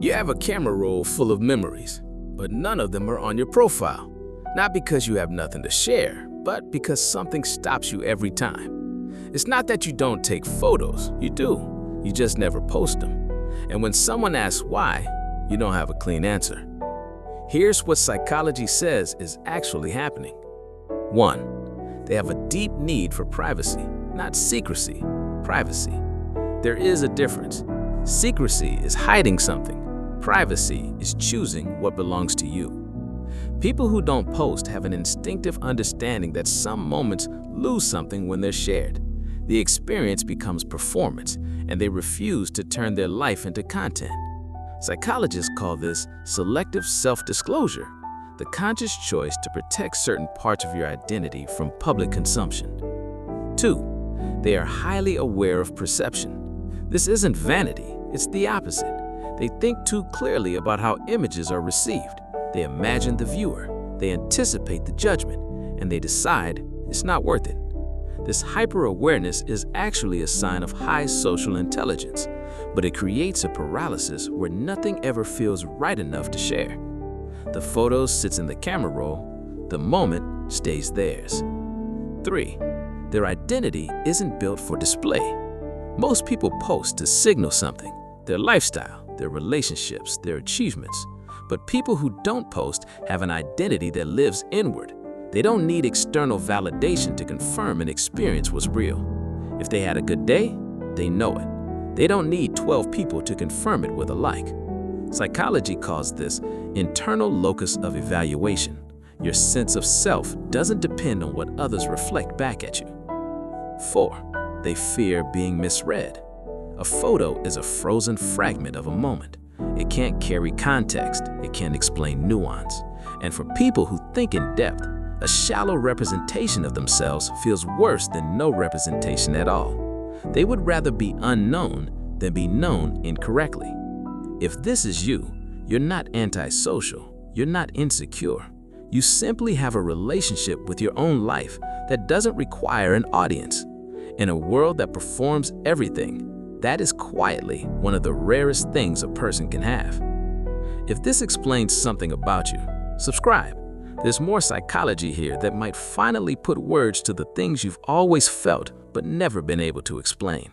You have a camera roll full of memories, but none of them are on your profile. Not because you have nothing to share, but because something stops you every time. It's not that you don't take photos, you do. You just never post them. And when someone asks why, you don't have a clean answer. Here's what psychology says is actually happening. 1. They have a deep need for privacy, not secrecy, privacy. There is a difference. Secrecy is hiding something. Privacy is choosing what belongs to you. People who don't post have an instinctive understanding that some moments lose something when they're shared. The experience becomes performance, and they refuse to turn their life into content. Psychologists call this selective self-disclosure, the conscious choice to protect certain parts of your identity from public consumption. 2. They are highly aware of perception. This isn't vanity, it's the opposite. They think too clearly about how images are received. They imagine the viewer, they anticipate the judgment, and they decide it's not worth it. This hyper-awareness is actually a sign of high social intelligence, but it creates a paralysis where nothing ever feels right enough to share. The photo sits in the camera roll, the moment stays theirs. 3. Their identity isn't built for display. Most people post to signal something, their lifestyle, their relationships, their achievements. But people who don't post have an identity that lives inward. They don't need external validation to confirm an experience was real. If they had a good day, they know it. They don't need 12 people to confirm it with a like. Psychology calls this internal locus of evaluation. Your sense of self doesn't depend on what others reflect back at you. 4. They fear being misread. A photo is a frozen fragment of a moment. It can't carry context, it can't explain nuance. And for people who think in depth, a shallow representation of themselves feels worse than no representation at all. They would rather be unknown than be known incorrectly. If this is you, you're not antisocial, you're not insecure. You simply have a relationship with your own life that doesn't require an audience. In a world that performs everything, that is quietly one of the rarest things a person can have. If this explains something about you, subscribe. There's more psychology here that might finally put words to the things you've always felt but never been able to explain.